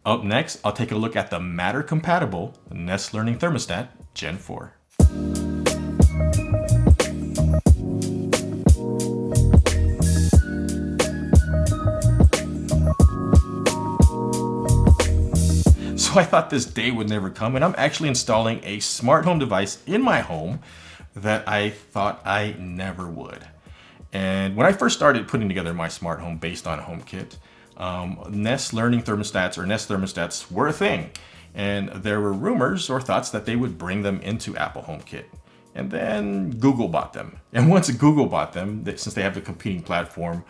Up next, I'll take a look at the Matter-compatible Nest Learning Thermostat Gen 4. So I thought this day would never come, and I'm actually installing a smart home device in my home that I thought I never would. And when I first started putting together my smart home based on HomeKit, Nest Learning Thermostats or Nest thermostats were a thing. And there were rumors or thoughts that they would bring them into Apple HomeKit. And then Google bought them. And once Google bought them, since they have the competing platform,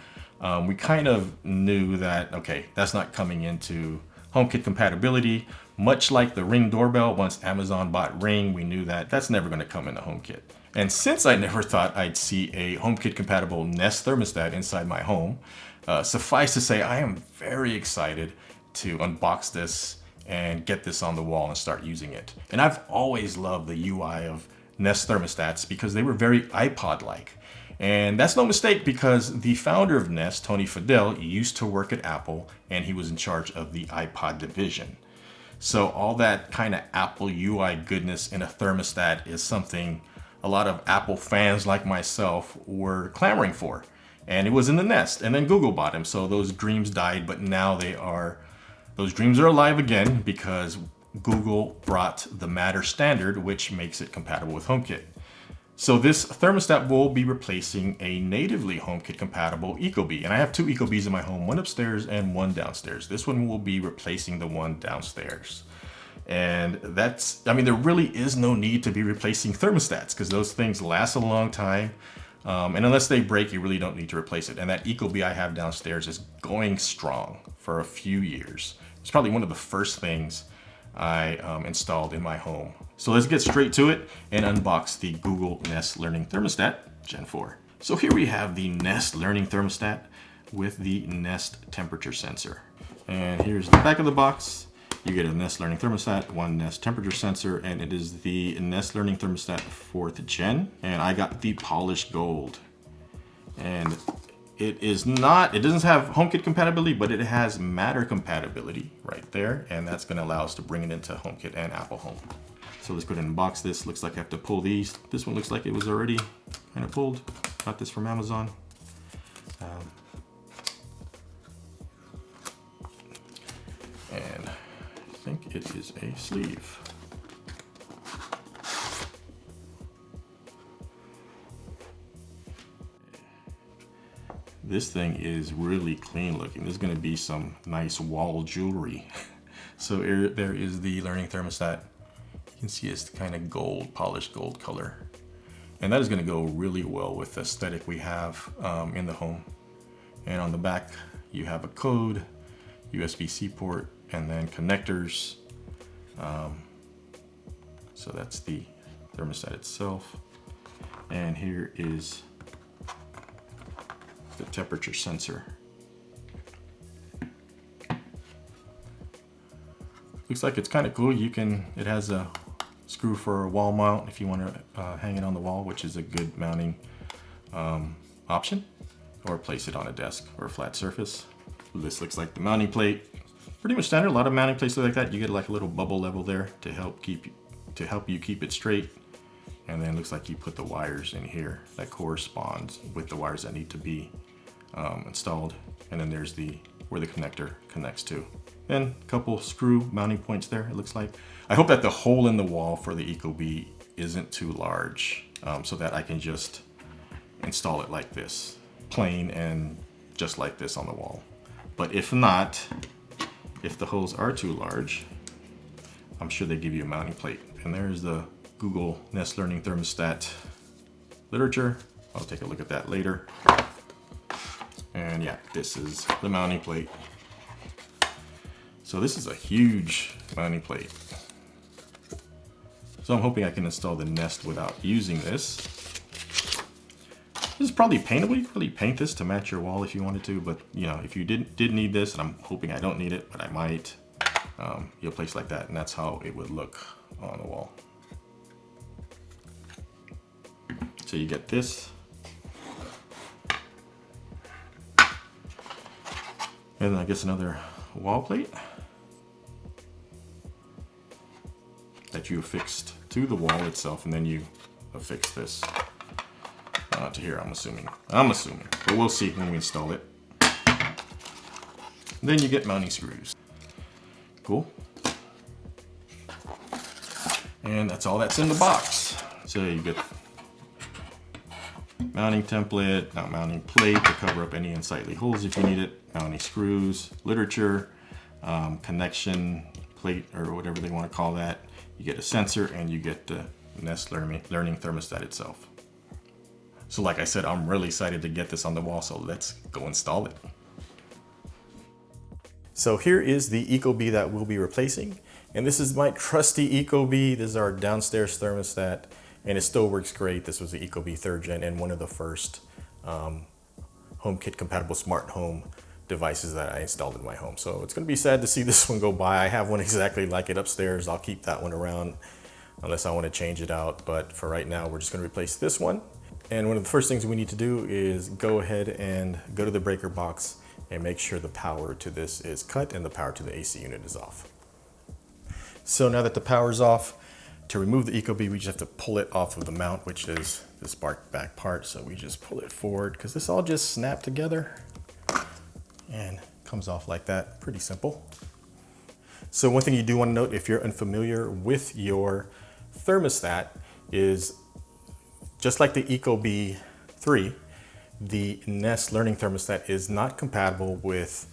we kind of knew that, okay, that's not coming into HomeKit compatibility. Much like the Ring doorbell, once Amazon bought Ring, we knew that that's never going to come into HomeKit. And since I never thought I'd see a HomeKit compatible Nest thermostat inside my home, suffice to say, I am very excited to unbox this and get this on the wall and start using it. And I've always loved the UI of Nest thermostats because they were very iPod-like. And that's no mistake because the founder of Nest, Tony Fadell, used to work at Apple and he was in charge of the iPod division. So all that kind of Apple UI goodness in a thermostat is something a lot of Apple fans like myself were clamoring for. And it was in the Nest, and then Google bought him, so those dreams died, but now those dreams are alive again because Google brought the Matter standard, which makes it compatible with HomeKit. So this thermostat will be replacing a natively HomeKit compatible Ecobee, and I have two Ecobees in my home, one upstairs and one downstairs. This one will be replacing the one downstairs. And there really is no need to be replacing thermostats because those things last a long time. And unless they break, you really don't need to replace it. And that Ecobee I have downstairs is going strong for a few years. It's probably one of the first things I installed in my home. So let's get straight to it and unbox the Google Nest Learning Thermostat Gen 4. So here we have the Nest Learning Thermostat with the Nest temperature sensor. And here's the back of the box. You get a Nest Learning Thermostat, one Nest temperature sensor, and it is the Nest Learning Thermostat 4th Gen. And I got the polished gold. And it doesn't have HomeKit compatibility, but it has Matter compatibility right there. And that's gonna allow us to bring it into HomeKit and Apple Home. So let's go ahead and unbox this. Looks like I have to pull these. This one looks like it was already kind of pulled. Got this from Amazon. And I think it is a sleeve. This thing is really clean looking. There's gonna be some nice wall jewelry. So there is the Learning Thermostat. You can see it's kind of gold, polished gold color. And that is gonna go really well with the aesthetic we have in the home. And on the back, you have a code, USB-C port, and then connectors. So that's the thermostat itself. And here is the temperature sensor. Looks like it's kind of cool. It has a screw for a wall mount if you want to hang it on the wall, which is a good mounting option, or place it on a desk or a flat surface. This looks like the mounting plate. Pretty much standard. A lot of mounting plates look like that. You get like a little bubble level there to help you keep it straight. And then it looks like you put the wires in here that corresponds with the wires that need to be installed. And then there's where the connector connects to. Then a couple screw mounting points there, it looks like. I hope that the hole in the wall for the Ecobee isn't too large so that I can just install it like this, plain and just like this on the wall. But if not, if the holes are too large, I'm sure they give you a mounting plate. And there's the Google Nest Learning Thermostat literature. I'll take a look at that later. And yeah, this is the mounting plate. So this is a huge mounting plate. So I'm hoping I can install the Nest without using this. This is probably paintable. You could probably paint this to match your wall if you wanted to, but you know, if you did need this, and I'm hoping I don't need it, but I might, you'll place like that, and that's how it would look on the wall. So you get this. And then I guess another wall plate. that you affixed to the wall itself, and then you affix this to here, I'm assuming, but we'll see when we install it. Then you get mounting screws. Cool. And that's all that's in the box. So you get mounting template, mounting plate to cover up any unsightly holes if you need it, mounting screws, literature, connection plate, or whatever they want to call that. You get a sensor, and you get the Nest Learning Thermostat itself. So like I said, I'm really excited to get this on the wall, so let's go install it. So here is the Ecobee that we'll be replacing. And this is my trusty Ecobee. This is our downstairs thermostat, and it still works great. This was the Ecobee 3rd Gen and one of the first HomeKit compatible smart home devices that I installed in my home. So it's gonna be sad to see this one go by. I have one exactly like it upstairs. I'll keep that one around unless I wanna change it out. But for right now, we're just gonna replace this one. And one of the first things we need to do is go ahead and go to the breaker box and make sure the power to this is cut and the power to the AC unit is off. So now that the power's off, to remove the Ecobee, we just have to pull it off of the mount, which is this back part. So we just pull it forward because this all just snapped together and comes off like that. Pretty simple. So one thing you do want to note if you're unfamiliar with your thermostat is just like the Ecobee 3, the Nest Learning Thermostat is not compatible with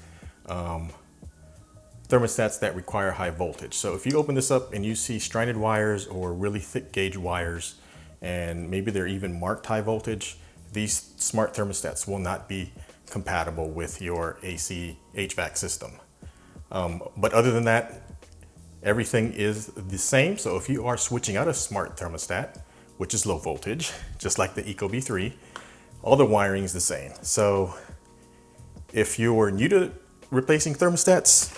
thermostats that require high voltage. So if you open this up and you see stranded wires or really thick gauge wires, and maybe they're even marked high voltage, these smart thermostats will not be compatible with your AC HVAC system. But other than that, everything is the same. So if you are switching out a smart thermostat, which is low voltage, just like the Ecobee 3, all the wiring is the same. So if you're new to replacing thermostats,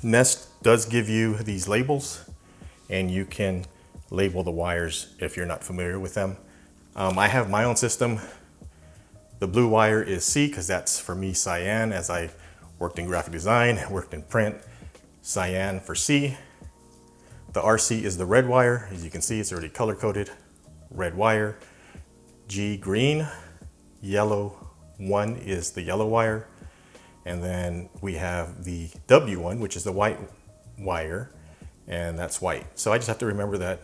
Nest does give you these labels, and you can label the wires if you're not familiar with them. I have my own system. The blue wire is C because that's for me cyan, as I worked in graphic design, worked in print. Cyan for C. The RC is the red wire. As you can see, it's already color coded. Red wire. G green. Yellow 1 is the yellow wire. And then we have the W1, which is the white wire, and that's white. So I just have to remember that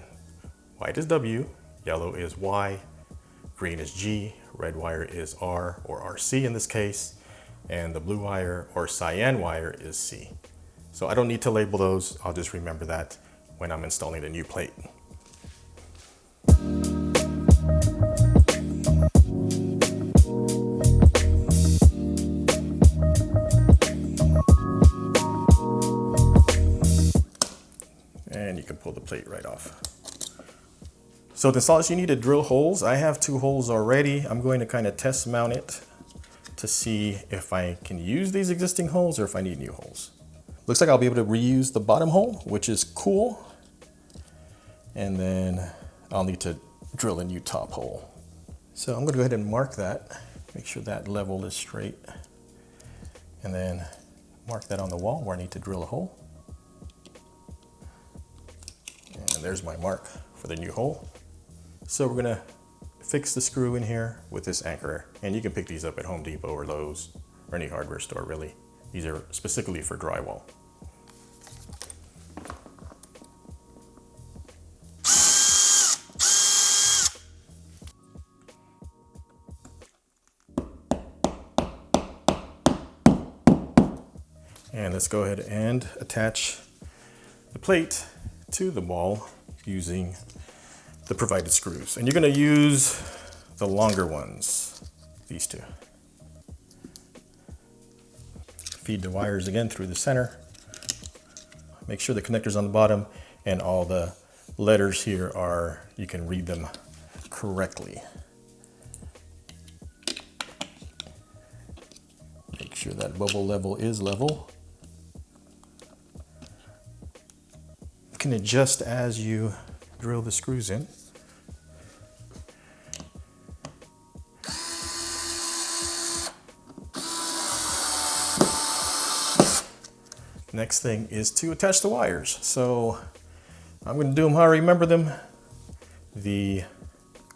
white is W, yellow is Y, green is G, red wire is R or RC in this case, and the blue wire or cyan wire is C. So I don't need to label those. I'll just remember that when I'm installing the new plate. And you can pull the plate right off. So to install this, you need to drill holes. I have 2 holes already. I'm going to kind of test mount it to see if I can use these existing holes or if I need new holes. Looks like I'll be able to reuse the bottom hole, which is cool. And then I'll need to drill a new top hole. So I'm going to go ahead and mark that, make sure that level is straight, and then mark that on the wall where I need to drill a hole. And there's my mark for the new hole. So we're gonna fix the screw in here with this anchor, and you can pick these up at Home Depot or Lowe's or any hardware store really. These are specifically for drywall. And let's go ahead and attach the plate to the wall using the provided screws. And you're going to use the longer ones, these 2. Feed the wires again through the center. Make sure the connector's on the bottom and all the letters here are, you can read them correctly. Make sure that bubble level is level. You can adjust as you drill the screws in. Next thing is to attach the wires. So I'm going to do them how I remember them. You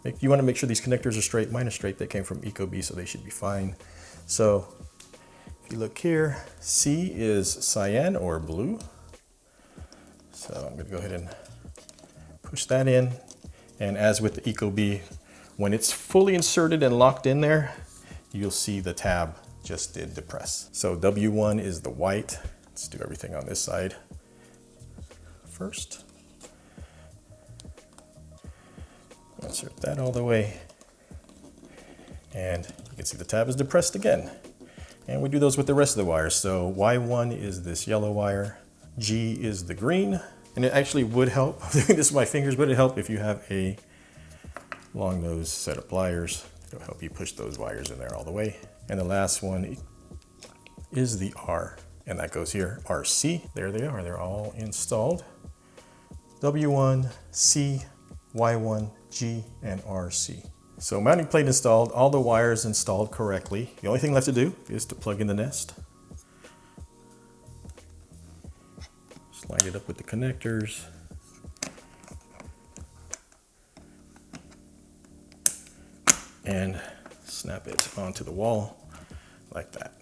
want to make sure these connectors are straight. Mine are straight. They came from Ecobee, so they should be fine. So if you look here, C is cyan or blue. So I'm going to go ahead and push that in. And as with the Ecobee, when it's fully inserted and locked in there, you'll see the tab just did depress. So W1 is the white. Let's do everything on this side first. Insert that all the way. And you can see the tab is depressed again. And we do those with the rest of the wires. So Y1 is this yellow wire. G is the green. And it actually would help, I'm doing this with my fingers, but it'd help if you have a long nose set of pliers. It'll help you push those wires in there all the way. And the last one is the R, and that goes here, RC. There they are, they're all installed. W1, C, Y1, G, and RC. So mounting plate installed, all the wires installed correctly. The only thing left to do is to plug in the Nest. Slide it up with the connectors. And snap it onto the wall like that.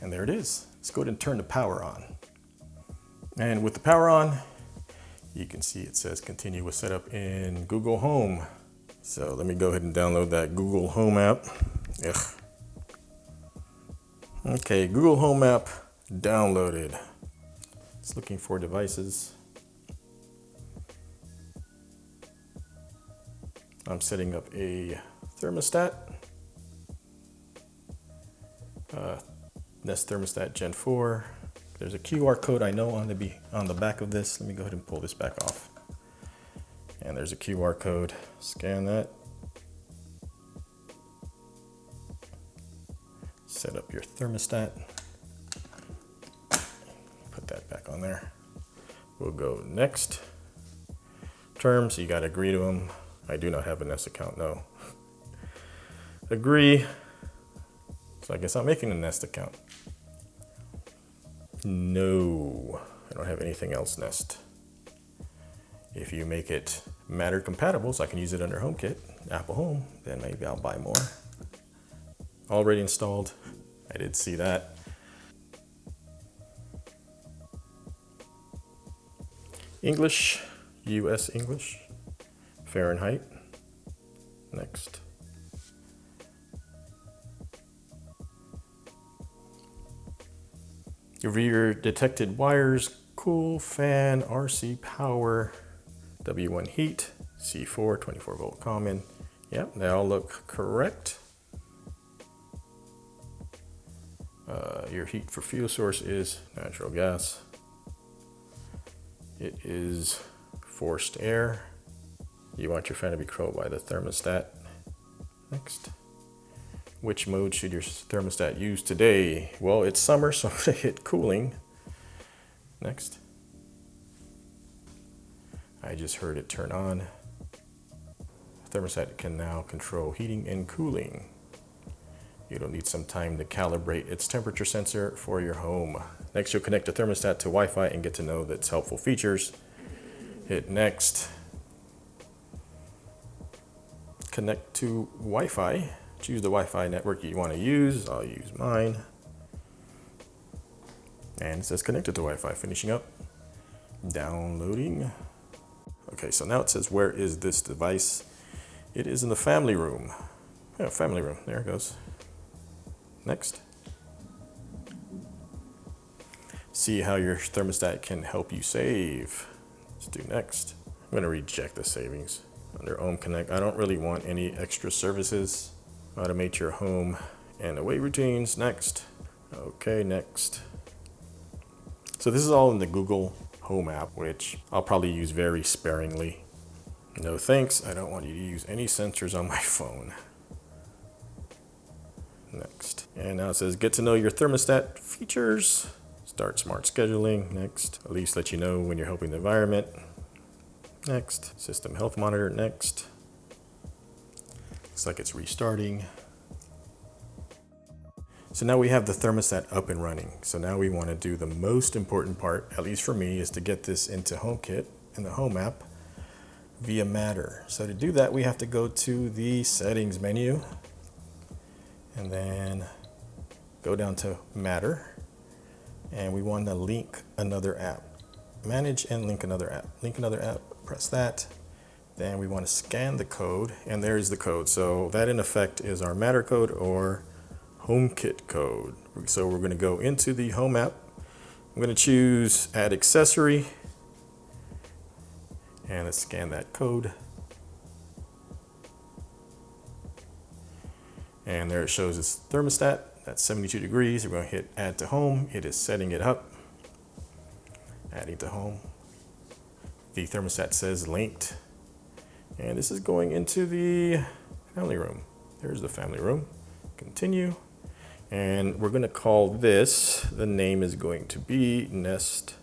And there it is. Let's go ahead and turn the power on. And with the power on, you can see it says continue with setup in Google Home. So let me go ahead and download that Google Home app. Ugh. Okay, Google Home app downloaded. It's looking for devices. I'm setting up a thermostat. Nest Thermostat Gen 4. There's a QR code I know on the back of this. Let me go ahead and pull this back off. And there's a QR code. Scan that. Set up your thermostat. Put that back on there. We'll go next. Terms, you got to agree to them. I do not have a Nest account, no. Agree. So I guess I'm making a Nest account. No, I don't have anything else Nest. If you make it Matter compatible, so I can use it under HomeKit, Apple Home, then maybe I'll buy more. Already installed. I did see that. English, US English, Fahrenheit. Next. Rear detected wires, cool, fan, RC power, W1 heat, C4, 24 volt common. Yep, they all look correct. Your heat for fuel source is natural gas. It is forced air. You want your fan to be controlled by the thermostat. Next. Which mode should your thermostat use today? Well, it's summer, so I'm gonna hit cooling. Next. I just heard it turn on. Thermostat can now control heating and cooling. You'll need some time to calibrate its temperature sensor for your home. Next, you'll connect the thermostat to Wi-Fi and get to know its helpful features. Hit next. Connect to Wi-Fi. Choose the Wi-Fi network you want to use. I'll use mine. And it says connected to Wi-Fi. Finishing up. Downloading. Okay, so now it says, where is this device? It is in the family room. Yeah, family room. There it goes. Next. See how your thermostat can help you save. Let's do next. I'm going to reject the savings under Home Connect. I don't really want any extra services. Automate your home and away routines. Next. Okay, next. So this is all in the Google Home app, which I'll probably use very sparingly. No thanks. I don't want you to use any sensors on my phone. Next. And now it says get to know your thermostat features. Start smart scheduling. Next. At least let you know when you're helping the environment. Next. System health monitor. Next. Looks like it's restarting. So now we have the thermostat up and running. So now we want to do the most important part, at least for me, is to get this into HomeKit in the Home app via Matter. So to do that, we have to go to the Settings menu and then go down to Matter, and we want to link another app. Manage and link another app. Link another app, press that. Then we want to scan the code, and there's the code. So that in effect is our Matter code or HomeKit code. So we're going to go into the Home app. I'm going to choose Add Accessory, and let's scan that code. And there it shows it's thermostat. That's 72 degrees. We're going to hit Add to Home. It is setting it up. Adding to Home. The thermostat says linked. And this is going into the family room. There's the family room. Continue. And we're going to call this, the name is going to be Nest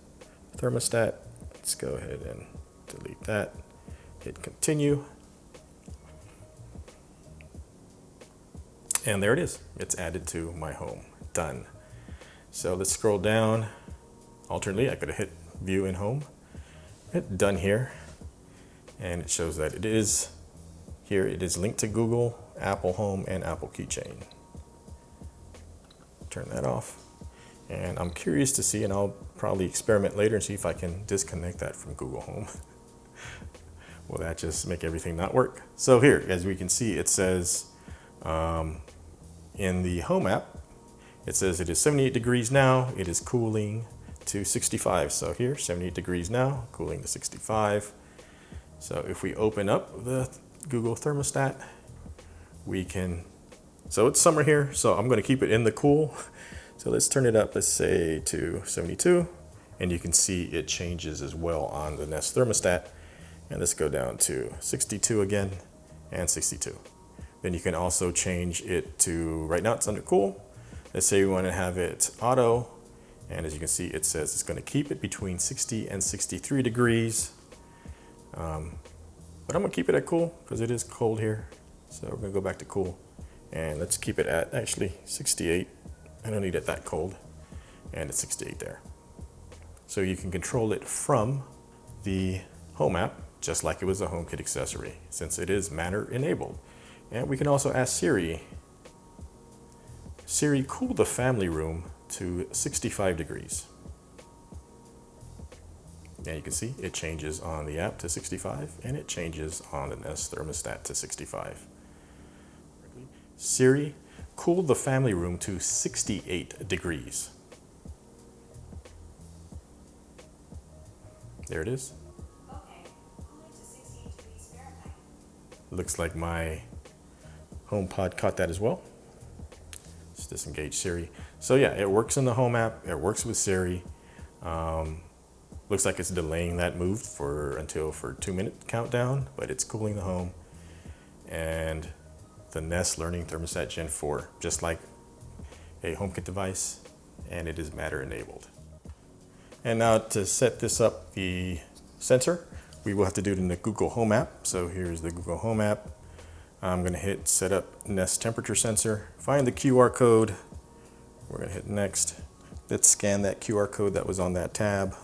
Thermostat. Let's go ahead and delete that. Hit continue. And there it is. It's added to my home. Done. So let's scroll down. Alternately, I could have hit view in home. Hit done here. And it shows that it is here. It is linked to Google, Apple Home, and Apple Keychain. Turn that off. And I'm curious to see, and I'll probably experiment later and see if I can disconnect that from Google Home. Will that just make everything not work? So here, as we can see, it says in the Home app, it says it is 78 degrees now. It is cooling to 65. So here, 78 degrees now, cooling to 65. So if we open up the Google thermostat, we can, so it's summer here, so I'm going to keep it in the cool. So let's turn it up, let's say to 72, and you can see it changes as well on the Nest thermostat. And let's go down to 62 again and 62. Then you can also change it to, right now it's under cool. Let's say we want to have it auto, and as you can see, it says it's going to keep it between 60 and 63 degrees. But I'm going to keep it at cool because it is cold here. So we're going to go back to cool, and let's keep it at actually 68. I don't need it that cold, and it's 68 there. So you can control it from the Home app, just like it was a HomeKit accessory, since it is Matter enabled. And we can also ask Siri, cool the family room to 65 degrees. And you can see it changes on the app to 65, and it changes on the Nest thermostat to 65. Siri, cool the family room to 68 degrees. There it is. Okay, cooling to 68 degrees Fahrenheit. Looks like my HomePod caught that as well. Let's disengage Siri. So yeah, it works in the Home app. It works with Siri. Looks like it's delaying that move for 2-minute countdown, but it's cooling the home. And the Nest Learning Thermostat Gen 4, just like a HomeKit device, and it is Matter enabled. And now to set this up, the sensor, we will have to do it in the Google Home app. So here's the Google Home app. I'm going to hit set up Nest temperature sensor, find the QR code. We're going to hit next. Let's scan that QR code that was on that tab.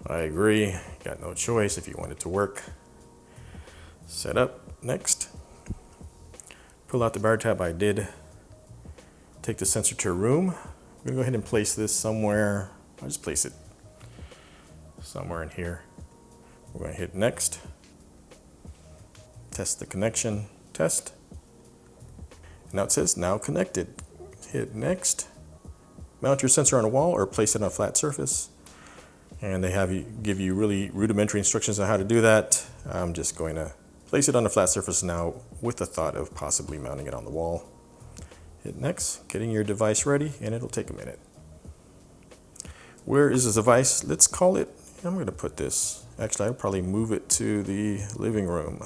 I agree, got no choice if you want it to work. Set up, next. Pull out the bar tab, I did. Take the sensor to a room. I'm gonna go ahead and place this somewhere. I'll just place it somewhere in here. We're gonna hit next. Test the connection, test. And now it says now connected. Hit next. Mount your sensor on a wall or place it on a flat surface. And they give you really rudimentary instructions on how to do that. I'm just going to place it on a flat surface now with the thought of possibly mounting it on the wall. Hit next, getting your device ready, and it'll take a minute. Where is this device? Let's call it, I'm going to put this, actually I'll probably move it to the living room.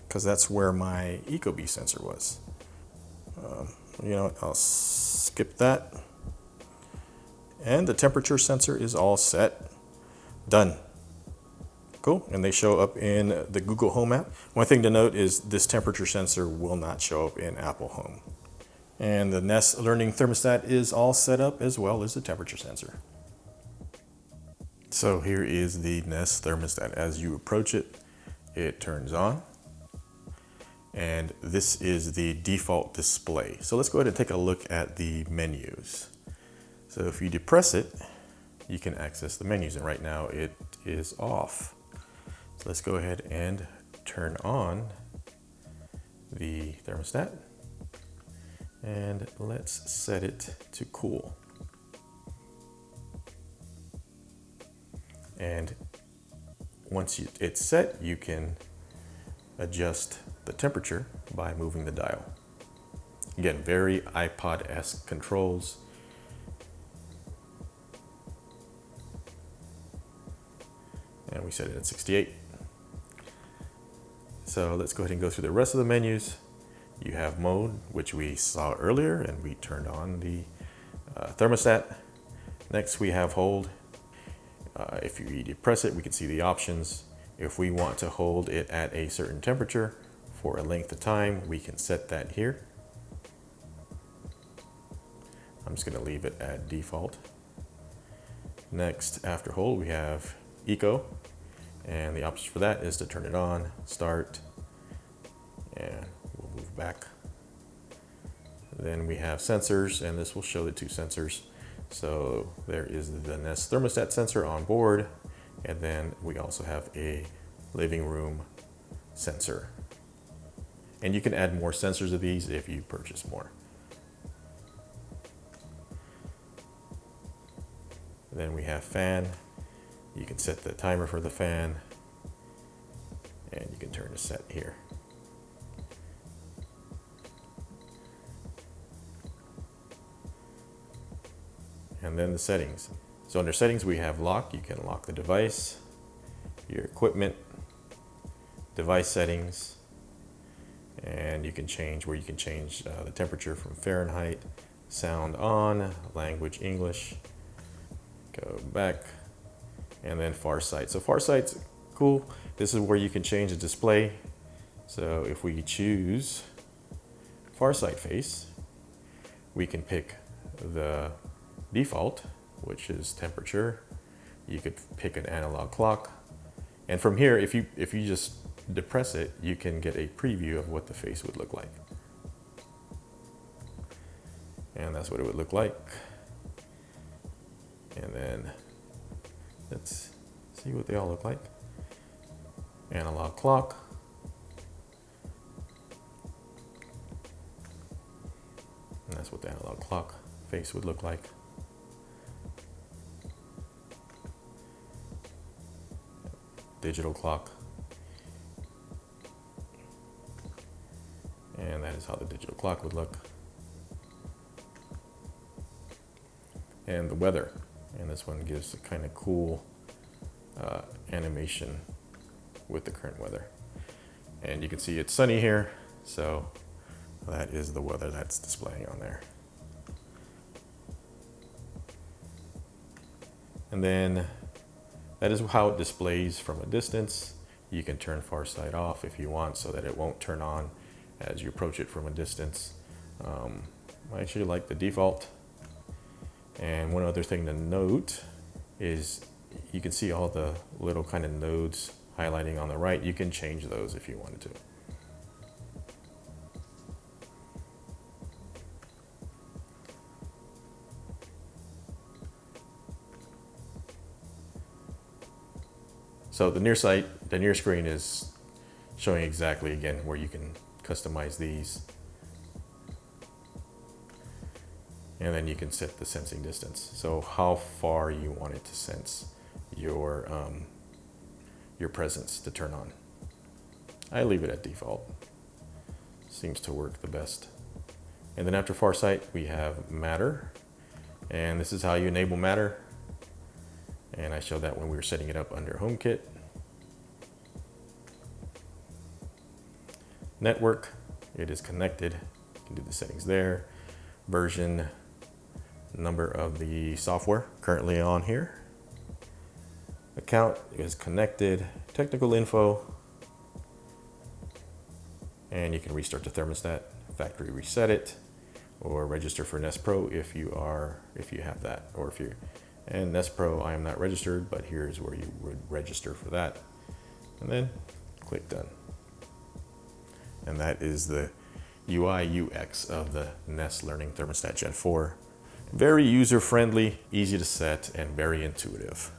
Because that's where my Ecobee sensor was. You know what, I'll skip that. And the temperature sensor is all set. Done. Cool, and they show up in the Google Home app. One thing to note is this temperature sensor will not show up in Apple Home. And the Nest Learning Thermostat is all set up as well as the temperature sensor. So here is the Nest Thermostat. As you approach it, it turns on. And this is the default display. So let's go ahead and take a look at the menus. So if you depress it, you can access the menus, and right now it is off. So let's go ahead and turn on the thermostat, and let's set it to cool. And once it's set, you can adjust the temperature by moving the dial. Again, very iPod-esque controls. And we set it at 68. So let's go ahead and go through the rest of the menus. You have mode, which we saw earlier, and we turned on the thermostat. Next we have hold. If you depress it, we can see the options. If we want to hold it at a certain temperature for a length of time, we can set that here. I'm just going to leave it at default. Next, after hold, we have eco, and the option for that is to turn it on, start, and we'll move back. Then we have sensors, and this will show the two sensors. So there is the Nest thermostat sensor on board, and then we also have a living room sensor. And you can add more sensors of these if you purchase more. Then we have fan. You can set the timer for the fan, and you can turn the set here. And then the settings. So under settings, we have lock. You can lock the device, your equipment, device settings, and you can change where you can change the temperature from Fahrenheit, sound on, language English, go back, and then far sight. So far sight's cool. This is where you can change the display. So if we choose far sight face, we can pick the default, which is temperature. You could pick an analog clock, and from here, if you just depress it, you can get a preview of what the face would look like. And that's what it would look like. And then let's see what they all look like. Analog clock. And that's what the analog clock face would look like. Digital clock. And that is how the digital clock would look. And the weather. And this one gives a kind of cool animation with the current weather. And you can see it's sunny here, so that is the weather that's displaying on there. And then that is how it displays from a distance. You can turn far sight off if you want so that it won't turn on as you approach it from a distance. I actually like the default. And one other thing to note is you can see all the little kind of nodes highlighting on the right. You can change those if you wanted to. So the near screen is showing exactly, again, where you can customize these. And then you can set the sensing distance. So how far you want it to sense your presence to turn on. I leave it at default. Seems to work the best. And then after far sight, we have Matter. And this is how you enable Matter. And I showed that when we were setting it up under HomeKit. Network, it is connected. You can do the settings there. Version, number of the software currently on here. Account is connected, technical info, and you can restart the thermostat, factory reset it, or register for Nest Pro if you have that, or if you and Nest Pro I am not registered, but here's where you would register for that, and then click done. And that is the UI UX of the Nest Learning Thermostat Gen 4. Very user friendly, easy to set, and very intuitive.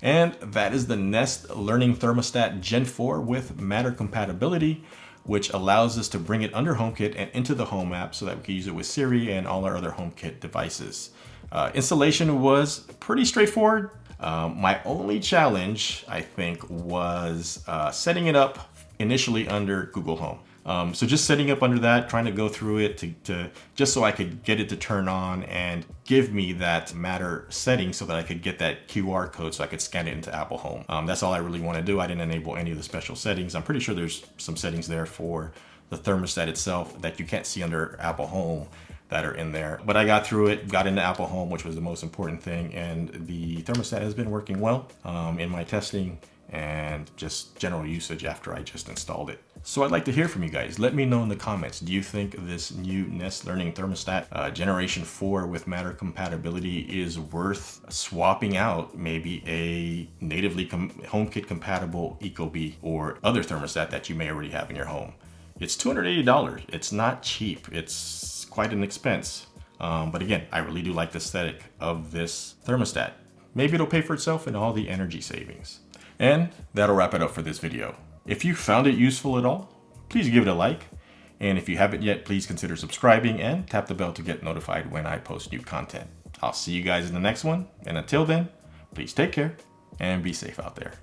And that is the Nest Learning Thermostat Gen 4 with Matter compatibility, which allows us to bring it under HomeKit and into the Home app so that we can use it with Siri and all our other HomeKit devices. Installation was pretty straightforward. My only challenge, I think, was setting it up initially under Google Home. So just setting up under that, trying to go through it to just so I could get it to turn on and give me that Matter setting so that I could get that QR code so I could scan it into Apple Home. That's all I really want to do. I didn't enable any of the special settings. I'm pretty sure there's some settings there for the thermostat itself that you can't see under Apple Home that are in there. But I got through it, got into Apple Home, which was the most important thing, and the thermostat has been working well in my testing and just general usage after I just installed it. So I'd like to hear from you guys. Let me know in the comments. Do you think this new Nest Learning Thermostat Generation 4 with Matter compatibility is worth swapping out maybe a natively HomeKit compatible Ecobee or other thermostat that you may already have in your home? It's $280. It's not cheap. It's quite an expense. But again, I really do like the aesthetic of this thermostat. Maybe it'll pay for itself in all the energy savings. And that'll wrap it up for this video. If you found it useful at all, please give it a like. And if you haven't yet, please consider subscribing and tap the bell to get notified when I post new content. I'll see you guys in the next one. And until then, please take care and be safe out there.